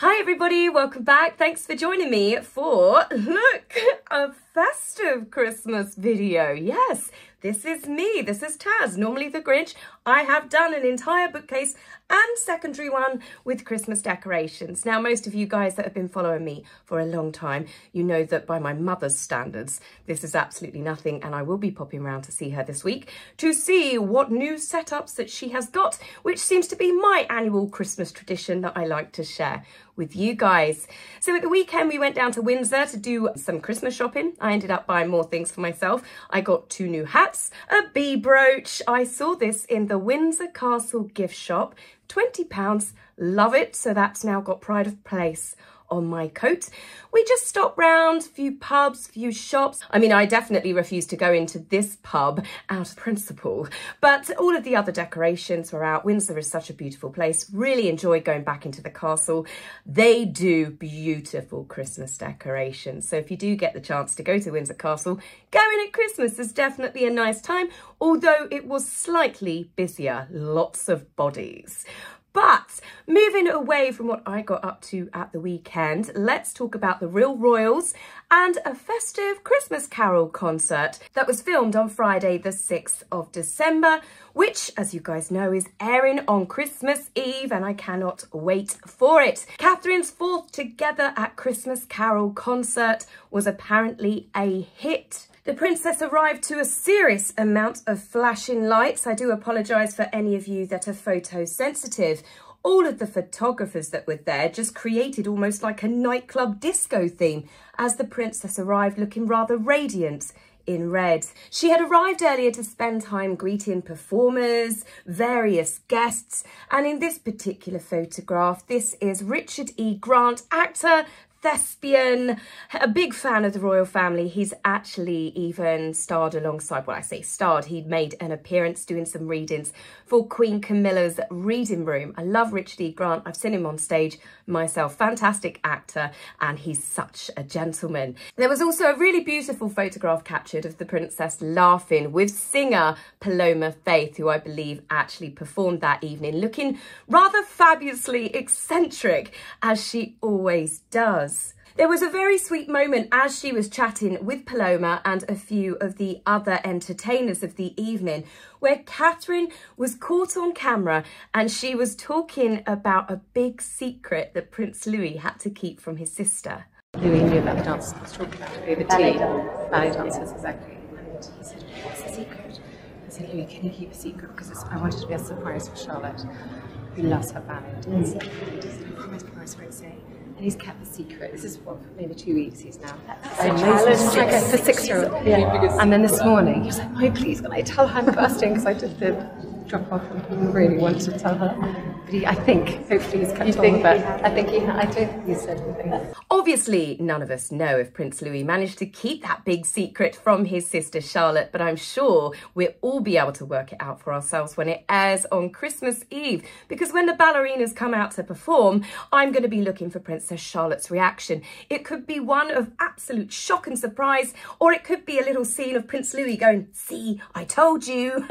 Hi everybody, welcome back. Thanks for joining me for, look, a festive Christmas video. Yes, this is me, this is Taz, normally the Grinch. I have done an entire bookcase and secondary one with Christmas decorations. Now, most of you guys that have been following me for a long time, you know that by my mother's standards, this is absolutely nothing, and I will be popping around to see her this week to see what new setups that she has got, which seems to be my annual Christmas tradition that I like to share with you guys. So at the weekend, we went down to Windsor to do some Christmas shopping. I ended up buying more things for myself. I got 2 new hats, a bee brooch. I saw this in the Windsor Castle gift shop, £20, love it. So that's now got pride of place on my coat. We just stopped round, a few pubs, a few shops. I mean, I definitely refuse to go into this pub out of principle, but all of the other decorations were out. Windsor is such a beautiful place. Really enjoyed going back into the castle. They do beautiful Christmas decorations. So if you do get the chance to go to Windsor Castle, going at Christmas is definitely a nice time, although it was slightly busier, lots of bodies. But moving away from what I got up to at the weekend, let's talk about the Real Royals and a festive Christmas carol concert that was filmed on Friday the 6th of December, which, as you guys know, is airing on Christmas Eve, and I cannot wait for it. Catherine's 4th Together at Christmas Carol concert was apparently a hit. The princess arrived to a serious amount of flashing lights. I do apologise for any of you that are photosensitive. All of the photographers that were there just created almost like a nightclub disco theme as the princess arrived looking rather radiant in red. She had arrived earlier to spend time greeting performers, various guests, and in this particular photograph, this is Richard E. Grant, actor, thespian, a big fan of the royal family. He's actually even starred alongside, well, I say starred, he'd made an appearance doing some readings for Queen Camilla's reading room. I love Richard E. Grant. I've seen him on stage myself. Fantastic actor, and he's such a gentleman. There was also a really beautiful photograph captured of the princess laughing with singer Paloma Faith, who I believe actually performed that evening, looking rather fabulously eccentric, as she always does. There was a very sweet moment as she was chatting with Paloma and a few of the other entertainers of the evening, where Catherine was caught on camera and she was talking about a big secret that Prince Louis had to keep from his sister. Louis knew about the dancers I was talking about over tea. Ballet dancers, exactly. And he said, what's the secret? I said, Louis, can you keep a secret? Because I wanted to be a surprise for Charlotte, who loves her ballet dancing. Promise, won't say. And he's kept the secret. This is what, maybe 2 weeks he's now. For 6-year-old. Yeah. And then this morning, he was like, "Oh, please, can I tell her I'm bursting?" Because I did the drop off and he really wanted to tell her. But I think, hopefully he's kept on, but I think I don't think he said anything. Obviously, none of us know if Prince Louis managed to keep that big secret from his sister Charlotte, but I'm sure we'll all be able to work it out for ourselves when it airs on Christmas Eve, because when the ballerinas come out to perform, I'm going to be looking for Princess Charlotte's reaction. It could be one of absolute shock and surprise, or it could be a little scene of Prince Louis going, "See, I told you."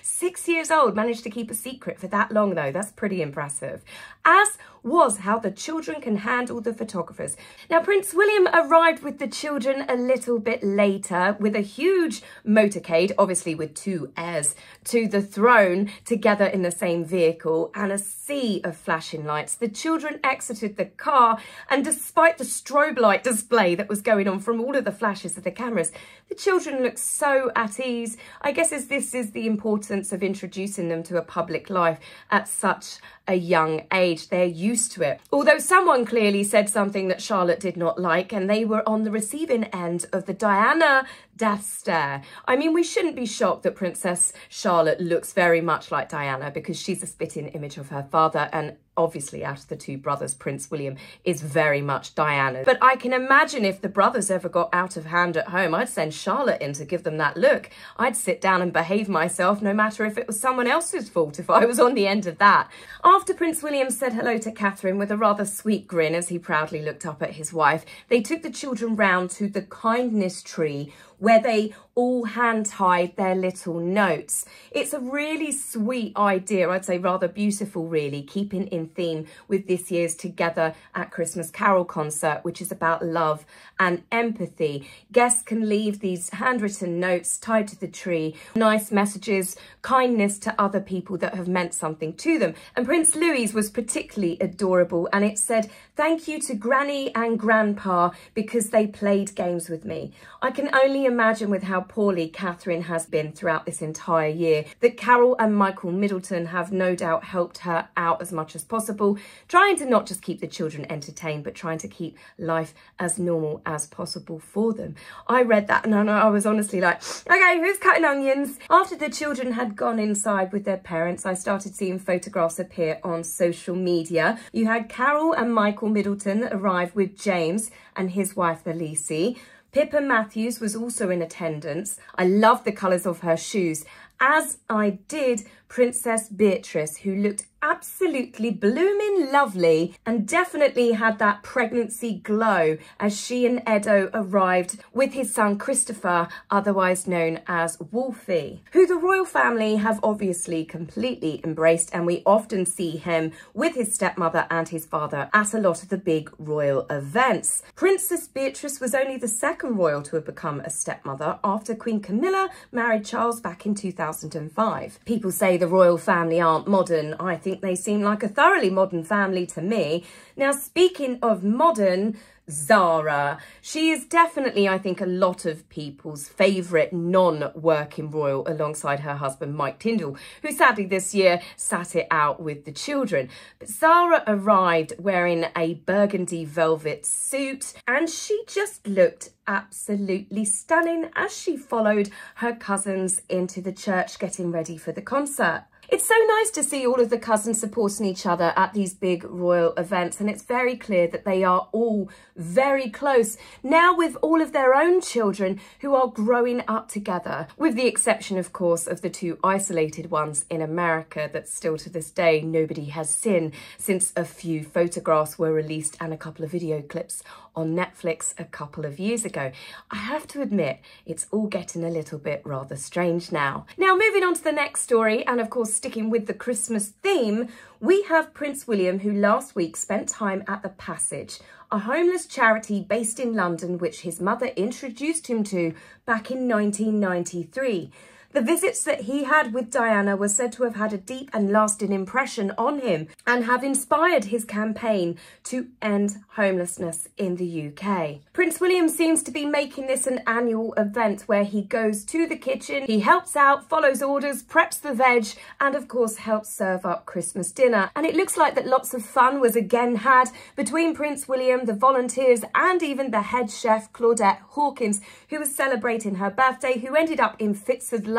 6 years old, managed to keep a secret for that long though. That's pretty impressive. As was how the children can handle the photographers. Now, Prince William arrived with the children a little bit later with a huge motorcade, obviously with 2 heirs to the throne together in the same vehicle, and a sea of flashing lights. The children exited the car, and despite the strobe light display that was going on from all of the flashes of the cameras, the children looked so at ease. I guess as this is the importance of introducing them to a public life at such a young age. They're used to it. Although someone clearly said something that Charlotte did not like, and they were on the receiving end of the Diana death stare. I mean, we shouldn't be shocked that Princess Charlotte looks very much like Diana, because she's a spitting image of her father, and obviously out of the 2 brothers, Prince William is very much Diana. But I can imagine if the brothers ever got out of hand at home, I'd send Charlotte in to give them that look. I'd sit down and behave myself, no matter if it was someone else's fault, if I was on the end of that. After Prince William said hello to Catherine with a rather sweet grin as he proudly looked up at his wife, they took the children round to the kindness tree, where they all hand-tied their little notes. It's a really sweet idea, I'd say rather beautiful really, keeping in theme with this year's Together at Christmas Carol concert, which is about love and empathy. Guests can leave these handwritten notes tied to the tree, nice messages, kindness to other people that have meant something to them. And Prince Louis was particularly adorable, and it said, "Thank you to Granny and Grandpa because they played games with me." I can only imagine with how poorly Catherine has been throughout this entire year that Carol and Michael Middleton have no doubt helped her out as much as possible, trying to not just keep the children entertained, but trying to keep life as normal as possible for them. I read that and I was honestly like, okay, who's cutting onions? After the children had gone inside with their parents, I started seeing photographs appear on social media. You had Carol and Michael Middleton arrive with James and his wife, Elise. Pippa Matthews was also in attendance. I loved the colours of her shoes, as I did Princess Beatrice, who looked absolutely blooming lovely and definitely had that pregnancy glow as she and Edo arrived with his son Christopher, otherwise known as Wolfie, who the royal family have obviously completely embraced, and we often see him with his stepmother and his father at a lot of the big royal events. Princess Beatrice was only the second royal to have become a stepmother after Queen Camilla married Charles back in 2005. People say the royal family aren't modern. I think they seem like a thoroughly modern family to me. Now, speaking of modern, Zara. She is definitely, I think, a lot of people's favourite non-working royal alongside her husband Mike Tindall, who sadly this year sat it out with the children. But Zara arrived wearing a burgundy velvet suit and she just looked absolutely stunning as she followed her cousins into the church getting ready for the concert. It's so nice to see all of the cousins supporting each other at these big royal events, and it's very clear that they are all very close, now with all of their own children who are growing up together, with the exception, of course, of the two isolated ones in America that still to this day nobody has seen, since a few photographs were released and a couple of video clips on Netflix a couple of years ago. I have to admit, it's all getting a little bit rather strange now. Now, moving on to the next story, and of course sticking with the Christmas theme, we have Prince William, who last week spent time at The Passage, a homeless charity based in London which his mother introduced him to back in 1993. The visits that he had with Diana were said to have had a deep and lasting impression on him and have inspired his campaign to end homelessness in the UK. Prince William seems to be making this an annual event where he goes to the kitchen, he helps out, follows orders, preps the veg, and of course helps serve up Christmas dinner. And it looks like that lots of fun was again had between Prince William, the volunteers, and even the head chef Claudette Hawkins, who was celebrating her birthday, who ended up in fits of laughter.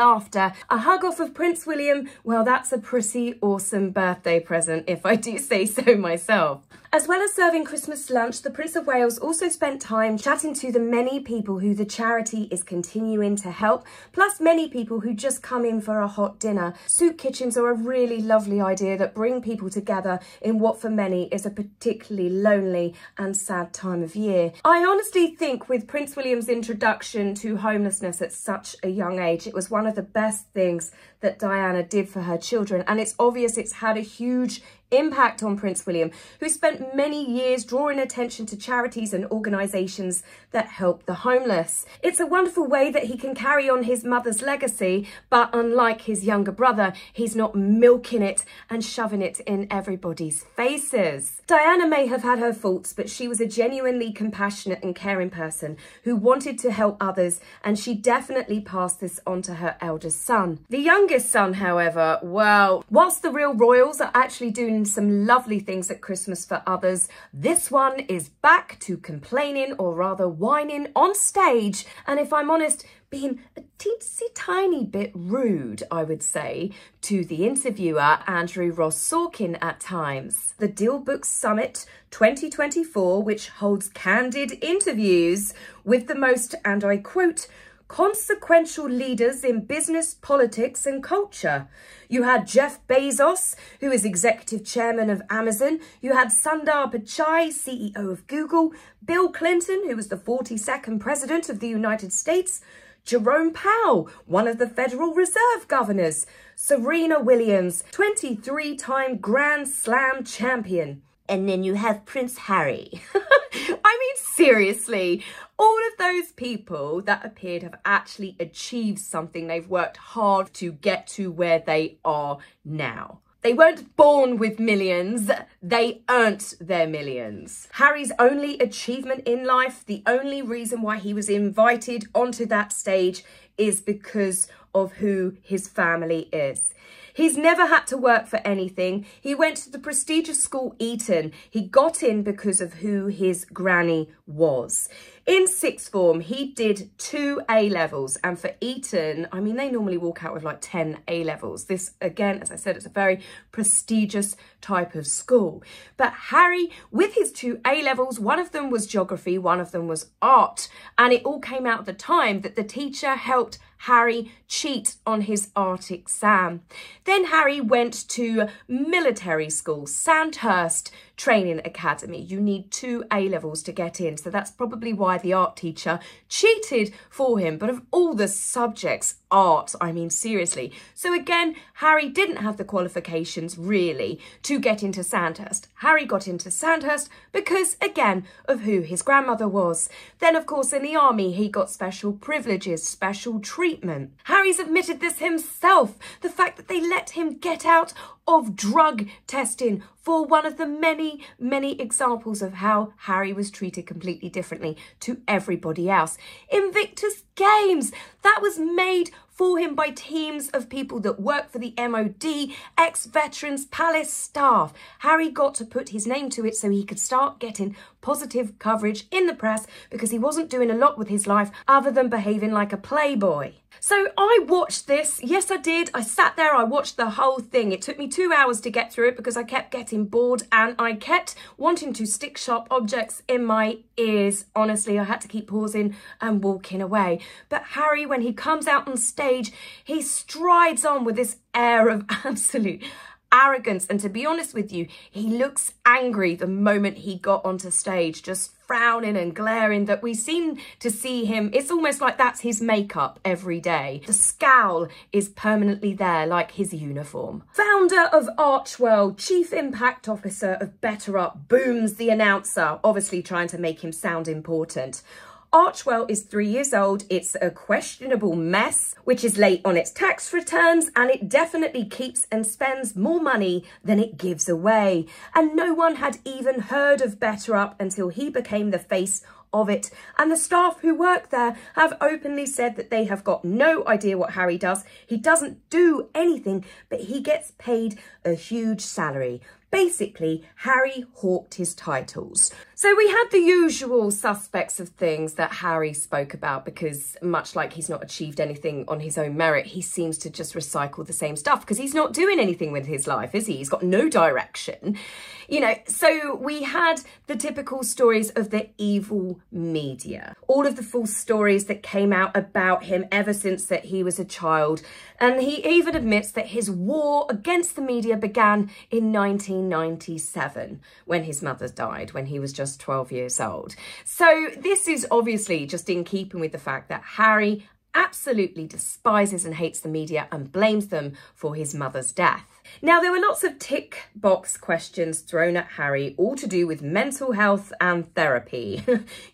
A hug off of Prince William, well, that's a pretty awesome birthday present, if I do say so myself. As well as serving Christmas lunch, the Prince of Wales also spent time chatting to the many people who the charity is continuing to help, plus many people who just come in for a hot dinner. Soup kitchens are a really lovely idea that bring people together in what for many is a particularly lonely and sad time of year. I honestly think with Prince William's introduction to homelessness at such a young age, it was one of the best things that Diana did for her children, and it's obvious it's had a huge impact on Prince William, who spent many years drawing attention to charities and organisations that help the homeless. It's a wonderful way that he can carry on his mother's legacy, but unlike his younger brother, he's not milking it and shoving it in everybody's faces. Diana may have had her faults, but she was a genuinely compassionate and caring person who wanted to help others, and she definitely passed this on to her eldest son. The youngest son, however, well, whilst the real royals are actually doing some lovely things at Christmas for others, this one is back to complaining, or rather whining on stage, and if I'm honest, being a teensy tiny bit rude, I would say, to the interviewer Andrew Ross Sorkin at times. The Deal Book Summit 2024, which holds candid interviews with the most, and I quote, consequential leaders in business, politics and culture. You had Jeff Bezos, who is executive chairman of Amazon. You had Sundar Pichai, CEO of Google. Bill Clinton, who was the 42nd president of the United States. Jerome Powell, one of the Federal Reserve governors. Serena Williams, 23-time Grand Slam champion. And then you have Prince Harry. I mean, seriously, all of those people that appear to have actually achieved something, they've worked hard to get to where they are now. They weren't born with millions, they earned their millions. Harry's only achievement in life, the only reason why he was invited onto that stage is because of who his family is. He's never had to work for anything. He went to the prestigious school Eton. He got in because of who his granny was. In sixth form, he did 2 A-levels. And for Eton, I mean, they normally walk out with like 10 A-levels. This, again, as I said, it's a very prestigious type of school. But Harry, with his 2 A-levels, one of them was geography, one of them was art. And it all came out at the time that the teacher helped Harry cheat on his art exam. Then Harry went to military school, Sandhurst Training Academy. You need 2 A-levels to get in, so that's probably why the art teacher cheated for him. But of all the subjects, art, I mean, seriously. So again, Harry didn't have the qualifications really to get into Sandhurst. Harry got into Sandhurst because, again, of who his grandmother was. Then, of course, in the army, he got special privileges, special treatment. Harry's admitted this himself, the fact that they let him get out of drug testing for one of the many, many examples of how Harry was treated completely differently to everybody else. Invictus Games, that was made for him by teams of people that work for the MOD, ex-veterans, palace staff. Harry got to put his name to it so he could start getting positive coverage in the press because he wasn't doing a lot with his life other than behaving like a playboy. So I watched this. Yes, I did. I sat there, I watched the whole thing. It took me 2 hours to get through it because I kept getting bored and I kept wanting to stick sharp objects in my ears. Honestly, I had to keep pausing and walking away. But Harry, when he comes out on stage, he strides on with this air of absolute arrogance. And to be honest with you, he looks angry the moment he got onto stage, just frowning and glaring, that we seem to see him. It's almost like that's his makeup every day. The scowl is permanently there, like his uniform. Founder of Archwell, Chief Impact Officer of Better Up, booms the announcer, obviously trying to make him sound important. Archwell is 3 years old. It's a questionable mess, which is late on its tax returns, and it definitely keeps and spends more money than it gives away. And no one had even heard of Better Up until he became the face of it. And the staff who work there have openly said that they have got no idea what Harry does. He doesn't do anything, but he gets paid a huge salary. Basically, Harry hawked his titles. So we had the usual suspects of things that Harry spoke about because much like he's not achieved anything on his own merit, he seems to just recycle the same stuff because he's not doing anything with his life, is he? He's got no direction. You know, so we had the typical stories of the evil media. All of the false stories that came out about him ever since that he was a child. And he even admits that his war against the media began in 1997 when his mother died, when he was just 12 years old. So this is obviously just in keeping with the fact that Harry absolutely despises and hates the media and blames them for his mother's death. Now, there were lots of tick box questions thrown at Harry, all to do with mental health and therapy.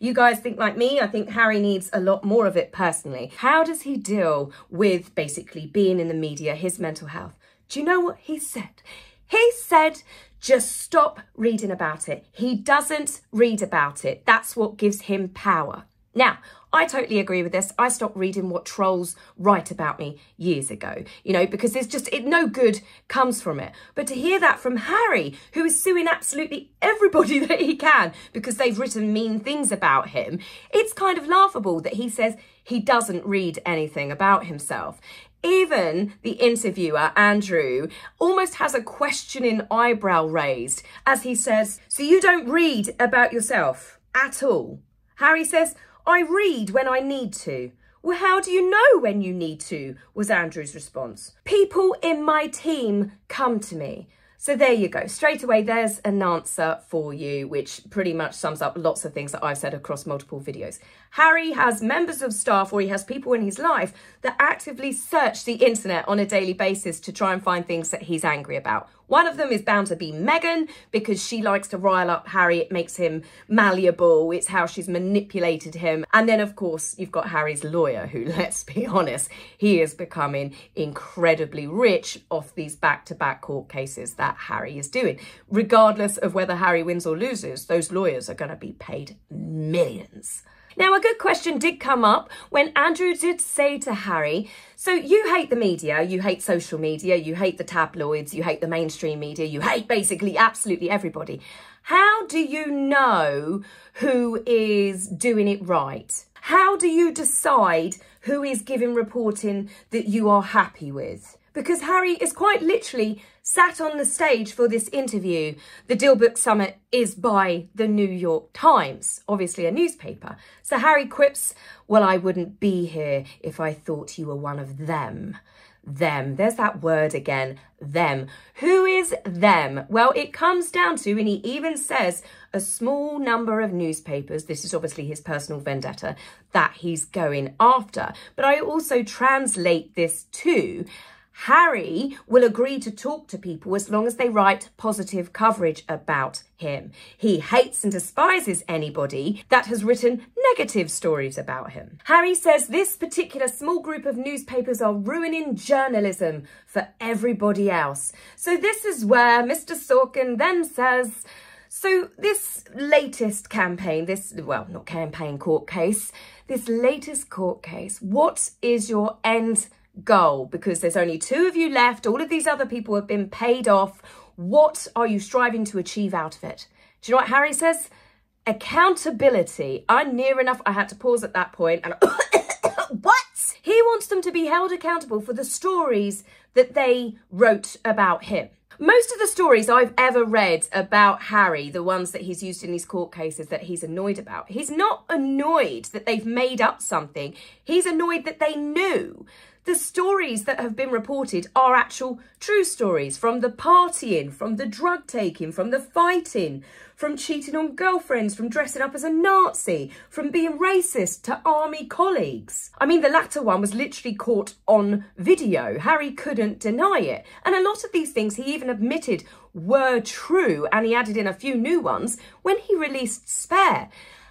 You guys think like me? I think Harry needs a lot more of it personally. How does he deal with basically being in the media, his mental health? Do you know what he said? He said, just stop reading about it. He doesn't read about it. That's what gives him power. Now, I totally agree with this. I stopped reading what trolls write about me years ago, you know, because there's just no good comes from it. But to hear that from Harry, who is suing absolutely everybody that he can because they've written mean things about him, it's kind of laughable that he says he doesn't read anything about himself. Even the interviewer, Andrew, almost has a questioning eyebrow raised as he says, so you don't read about yourself at all? Harry says, I read when I need to. Well, how do you know when you need to? Was Andrew's response. People in my team come to me. So there you go. Straight away, there's an answer for you, which pretty much sums up lots of things that I've said across multiple videos. Harry has members of staff, or he has people in his life that actively search the internet on a daily basis to try and find things that he's angry about. One of them is bound to be Meghan, because she likes to rile up Harry. It makes him malleable. It's how she's manipulated him. And then, of course, you've got Harry's lawyer, who, let's be honest, he is becoming incredibly rich off these back-to-back court cases that Harry is doing. Regardless of whether Harry wins or loses, those lawyers are going to be paid millions. Now, a good question did come up when Andrew did say to Harry, so you hate the media, you hate social media, you hate the tabloids, you hate the mainstream media, you hate basically absolutely everybody. How do you know who is doing it right? How do you decide who is giving reporting that you are happy with? Because Harry is quite literally sat on the stage for this interview. The Deal Book Summit is by the New York Times, obviously a newspaper. So Harry quips, well, I wouldn't be here if I thought you were one of them. Them. There's that word again, them. Who is them? Well, it comes down to, and he even says, a small number of newspapers. This is obviously his personal vendetta that he's going after. But I also translate this to Harry will agree to talk to people as long as they write positive coverage about him. He hates and despises anybody that has written negative stories about him. Harry says this particular small group of newspapers are ruining journalism for everybody else. So this is where Mr. Sorkin then says, so this latest campaign, not campaign, court case, this latest court case, what is your end goal? Because there's only 2 of you left. All of these other people have been paid off. What are you striving to achieve out of it? Do you know what Harry says? Accountability. I'm near enough. I had to pause at that point. And what? He wants them to be held accountable for the stories that they wrote about him. Most of the stories I've ever read about Harry, the ones that he's used in these court cases that he's annoyed about, he's not annoyed that they've made up something. He's annoyed that they knew. The stories that have been reported are actual true stories, from the partying, from the drug taking, from the fighting, from cheating on girlfriends, from dressing up as a Nazi, from being racist to army colleagues. I mean, the latter one was literally caught on video. Harry couldn't deny it. And a lot of these things he even admitted were true, and he added in a few new ones when he released Spare.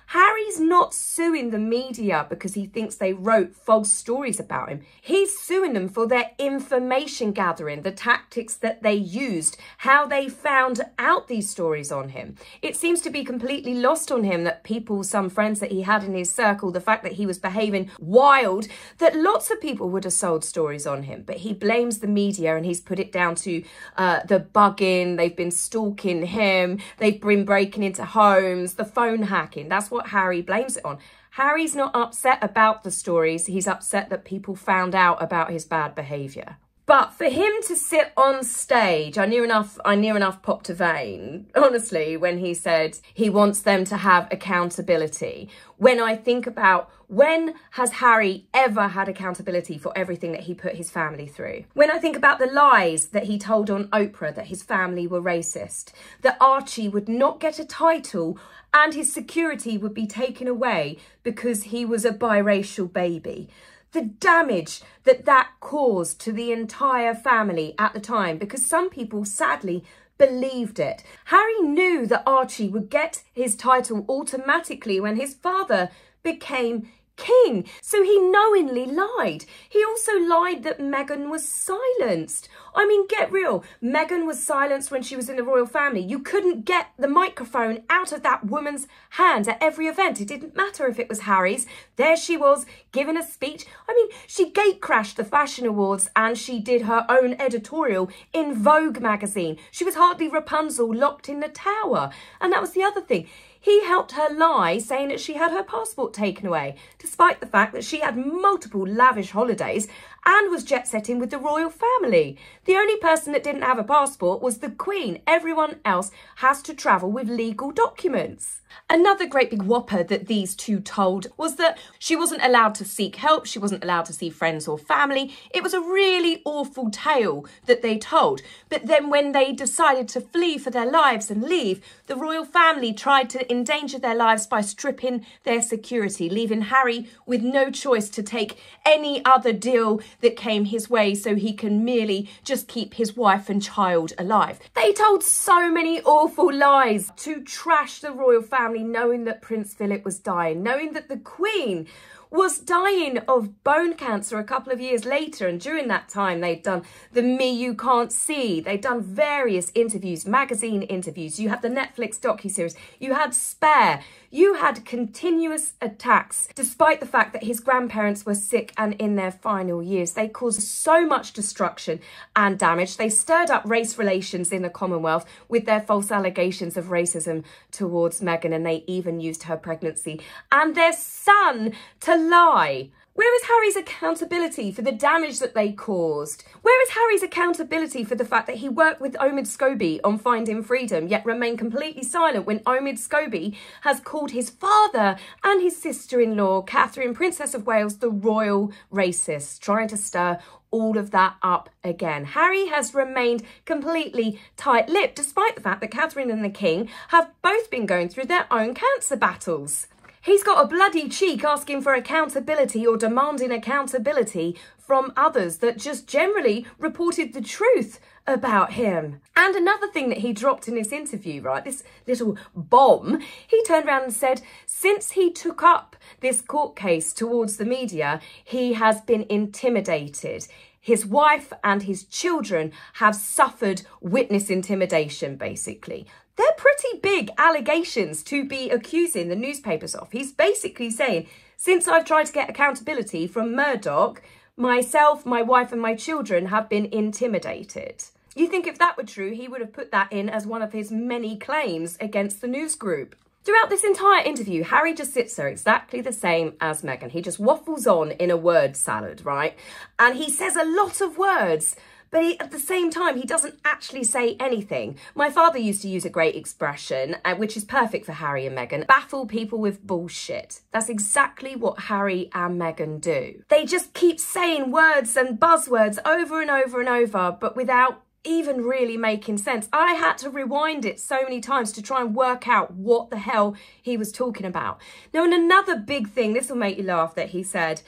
Harry's not suing the media because he thinks they wrote false stories about him. He's suing them for their information gathering, the tactics that they used, how they found out these stories on him. It seems to be completely lost on him that people, some friends that he had in his circle, the fact that he was behaving wild, that lots of people would have sold stories on him. But he blames the media, and he's put it down to the bugging. They've been stalking him. They've been breaking into homes, the phone hacking. That's what Harry blames it on. Harry's not upset about the stories. He's upset that people found out about his bad behaviour. But for him to sit on stage, I near enough popped a vein, honestly, when he said he wants them to have accountability. When I think about, when has Harry ever had accountability for everything that he put his family through? When I think about the lies that he told on Oprah, that his family were racist, that Archie would not get a title and his security would be taken away because he was a biracial baby. The damage that that caused to the entire family at the time, because some people sadly believed it. Harry knew that Archie would get his title automatically when his father became king, so he knowingly lied. He also lied that Meghan was silenced. I mean, get real. Meghan was silenced when she was in the royal family. You couldn't get the microphone out of that woman's hand at every event. It didn't matter if it was Harry's. There she was, giving a speech. I mean, she gatecrashed the fashion awards, and she did her own editorial in Vogue magazine. She was hardly Rapunzel locked in the tower. And that was the other thing. He helped her lie, saying that she had her passport taken away, despite the fact that she had multiple lavish holidays and was jet-setting with the royal family. The only person that didn't have a passport was the Queen. Everyone else has to travel with legal documents. Another great big whopper that these two told was that she wasn't allowed to seek help, she wasn't allowed to see friends or family. It was a really awful tale that they told. But then when they decided to flee for their lives and leave, the royal family tried to endanger their lives by stripping their security, leaving Harry with no choice to take any other deal that came his way so he can merely just keep his wife and child alive. They told so many awful lies to trash the royal family, knowing that Prince Philip was dying, knowing that the Queen was dying of bone cancer a couple of years later, and during that time they'd done the Me You Can't See, they'd done various interviews, magazine interviews, you had the Netflix docuseries, you had Spare, you had continuous attacks. Despite the fact that his grandparents were sick and in their final years, they caused so much destruction and damage. They stirred up race relations in the Commonwealth with their false allegations of racism towards Meghan, and they even used her pregnancy and their son to lie. Where is Harry's accountability for the damage that they caused? Where is Harry's accountability for the fact that he worked with Omid Scobie on Finding Freedom, yet remained completely silent when Omid Scobie has called his father and his sister-in-law, Catherine, Princess of Wales, the royal racists, trying to stir all of that up again? Harry has remained completely tight-lipped, despite the fact that Catherine and the King have both been going through their own cancer battles. He's got a bloody cheek asking for accountability or demanding accountability from others that just generally reported the truth about him. And another thing that he dropped in this interview, right, this little bomb, he turned around and said, since he took up this court case towards the media, he has been intimidated. His wife and his children have suffered witness intimidation, basically. They're pretty big allegations to be accusing the newspapers of. He's basically saying, since I've tried to get accountability from Murdoch, myself, my wife and my children have been intimidated. You think if that were true, he would have put that in as one of his many claims against the news group. Throughout this entire interview, Harry just sits there exactly the same as Meghan. He just waffles on in a word salad, right? And he says a lot of words, but at the same time, he doesn't actually say anything. My father used to use a great expression, which is perfect for Harry and Meghan: baffle people with bullshit. That's exactly what Harry and Meghan do. They just keep saying words and buzzwords over and over and over, but without even really making sense. I had to rewind it so many times to try and work out what the hell he was talking about. Now, and another big thing, this will make you laugh, that he said,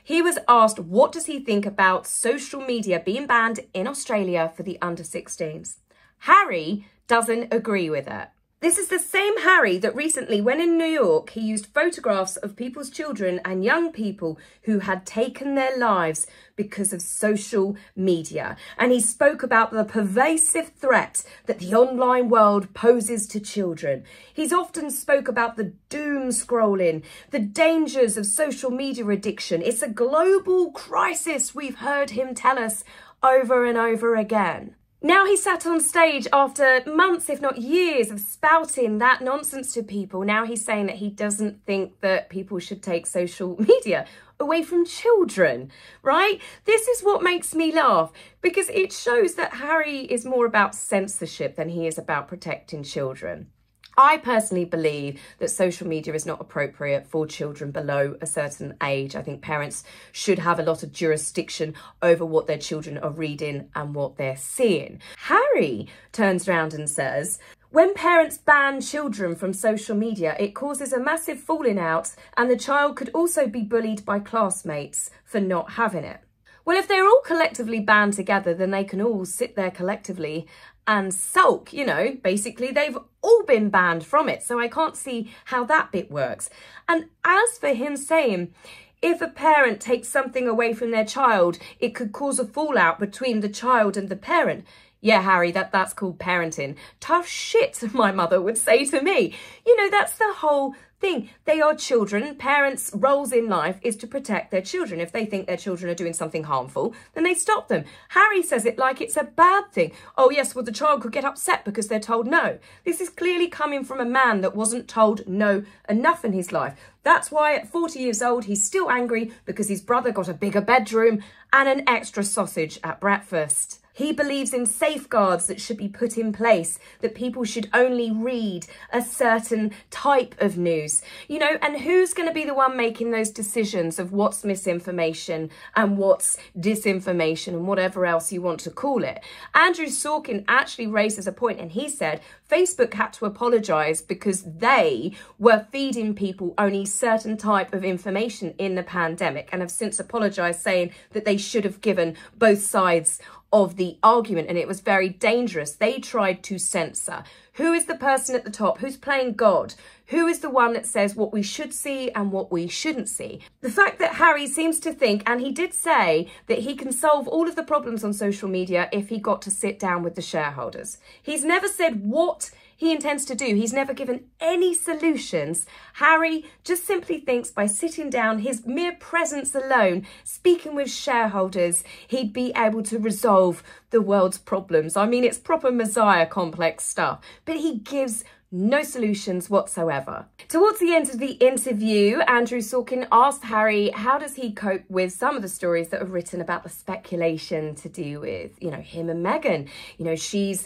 he was asked what does he think about social media being banned in Australia for the under-16s. Harry doesn't agree with it. This is the same Harry that recently, when in New York, he used photographs of people's children and young people who had taken their lives because of social media. And he spoke about the pervasive threat that the online world poses to children. He's often spoke about the doom scrolling, the dangers of social media addiction. It's a global crisis, we've heard him tell us over and over again. Now he sat on stage after months, if not years, of spouting that nonsense to people. Now he's saying that he doesn't think that people should take social media away from children, right? This is what makes me laugh, because it shows that Harry is more about censorship than he is about protecting children. I personally believe that social media is not appropriate for children below a certain age. I think parents should have a lot of jurisdiction over what their children are reading and what they're seeing. Harry turns around and says, when parents ban children from social media, it causes a massive falling out, and the child could also be bullied by classmates for not having it. Well, if they're all collectively banned together, then they can all sit there collectively and sulk, you know. Basically, they've all been banned from it, so I can't see how that bit works. And as for him saying, if a parent takes something away from their child, it could cause a fallout between the child and the parent. Yeah, Harry, that's called parenting. Tough shit, my mother would say to me. You know, that's the whole thing. They are children. Parents' roles in life is to protect their children. If they think their children are doing something harmful, then they stop them. Harry says it like it's a bad thing. Oh yes, well the child could get upset because they're told no. This is clearly coming from a man that wasn't told no enough in his life. That's why at 40 years old, he's still angry because his brother got a bigger bedroom and an extra sausage at breakfast. He believes in safeguards that should be put in place, that people should only read a certain type of news, you know, and who's going to be the one making those decisions of what's misinformation and what's disinformation and whatever else you want to call it. Andrew Sorkin actually raises a point, and he said Facebook had to apologise because they were feeding people only certain type of information in the pandemic, and have since apologised, saying that they should have given both sides of the argument, and it was very dangerous. They tried to censor. Who is the person at the top? Who's playing God? Who is the one that says what we should see and what we shouldn't see? The fact that Harry seems to think, and he did say, that he can solve all of the problems on social media if he got to sit down with the shareholders. He's never said what he intends to do. He's never given any solutions. Harry just simply thinks by sitting down, his mere presence alone, speaking with shareholders, he'd be able to resolve the world's problems. I mean, it's proper Messiah complex stuff, but he gives no solutions whatsoever. Towards the end of the interview, Andrew Sorkin asked Harry how does he cope with some of the stories that are written about the speculation to do with, you know, him and Meghan. You know, she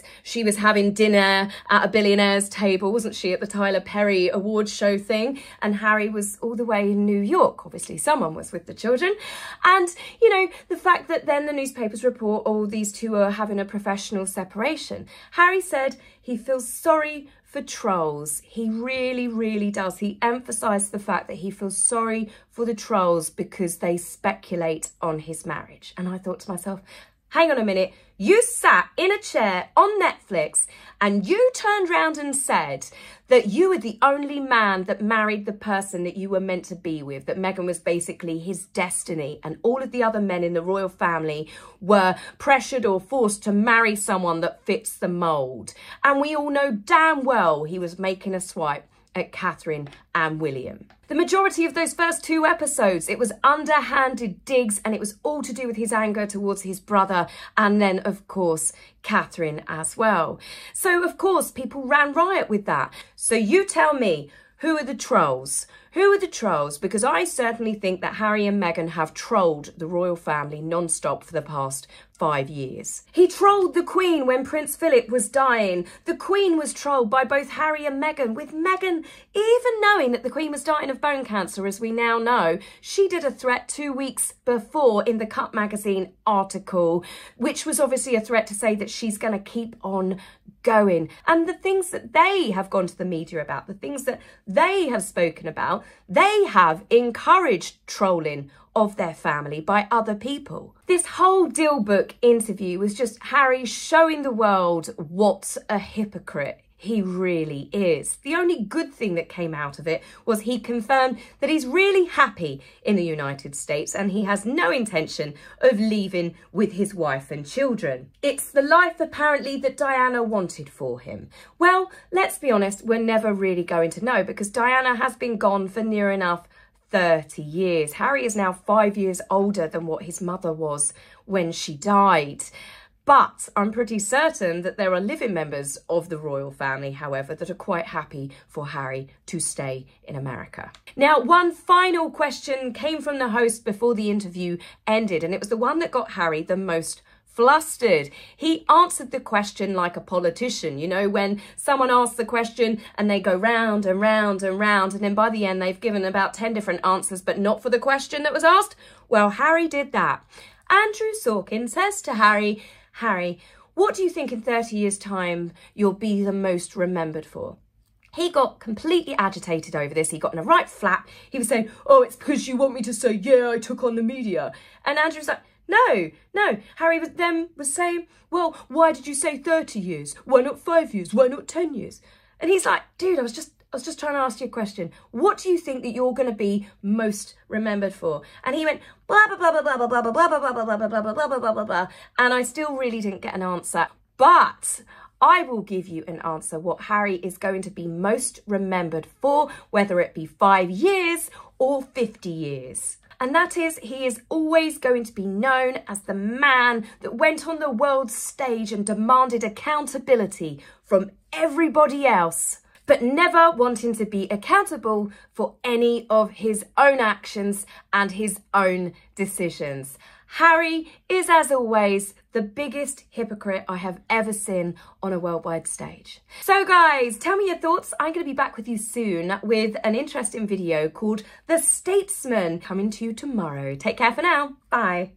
was having dinner at a billionaire's table, wasn't she, at the Tyler Perry Awards show thing, and Harry was all the way in New York. Obviously, someone was with the children. And, you know, the fact that then the newspapers report, oh, these two are having a professional separation. Harry said he feels sorry for trolls. He really, really does. He emphasised the fact that he feels sorry for the trolls because they speculate on his marriage. And I thought to myself, hang on a minute, you sat in a chair on Netflix and you turned round and said that you were the only man that married the person that you were meant to be with, that Meghan was basically his destiny, and all of the other men in the royal family were pressured or forced to marry someone that fits the mould. And we all know damn well he was making a swipe at Catherine and William. The majority of those first 2 episodes, it was underhanded digs, and it was all to do with his anger towards his brother, and then, of course, Catherine as well. So, of course, people ran riot with that. So you tell me, who are the trolls? Who are the trolls? Because I certainly think that Harry and Meghan have trolled the royal family non-stop for the past 5 years. He trolled the Queen when Prince Philip was dying. The Queen was trolled by both Harry and Meghan, with Meghan even knowing that the Queen was dying of bone cancer, as we now know. She did a threat 2 weeks before in the Cut magazine article, which was obviously a threat to say that she's going to keep on going. And the things that they have gone to the media about, the things that they have spoken about, they have encouraged trolling of their family by other people. This whole Deal Book interview was just Harry showing the world what a hypocrite he really is. The only good thing that came out of it was he confirmed that he's really happy in the United States and he has no intention of leaving with his wife and children. It's the life apparently that Diana wanted for him. Well, let's be honest, we're never really going to know, because Diana has been gone for near enough 30 years. Harry is now 5 years older than what his mother was when she died. But I'm pretty certain that there are living members of the royal family, however, that are quite happy for Harry to stay in America. Now, one final question came from the host before the interview ended, and it was the one that got Harry the most flustered. He answered the question like a politician, you know, when someone asks the question and they go round and round and round, and then by the end they've given about 10 different answers, but not for the question that was asked. Well, Harry did that. Andrew Sorkin says to Harry, Harry, what do you think in 30 years' time you'll be the most remembered for? He got completely agitated over this. He got in a right flap. He was saying, oh, it's because you want me to say, yeah, I took on the media. And Andrew's like, no. Harry was saying, well, why did you say 30 years? Why not 5 years? Why not 10 years? And he's like, dude, I was just trying to ask you a question. What do you think that you're going to be most remembered for? And he went, blah, blah, blah, blah, blah, blah, blah, blah, blah, blah, blah, blah, blah, blah, blah, blah, blah, blah, blah. And I still really didn't get an answer. But I will give you an answer what Harry is going to be most remembered for, whether it be 5 years or 50 years. And that is, he is always going to be known as the man that went on the world stage and demanded accountability from everybody else, but never wanting to be accountable for any of his own actions and his own decisions. Harry is, as always, the biggest hypocrite I have ever seen on a worldwide stage. So guys, tell me your thoughts. I'm going to be back with you soon with an interesting video called The Statesman, coming to you tomorrow. Take care for now. Bye.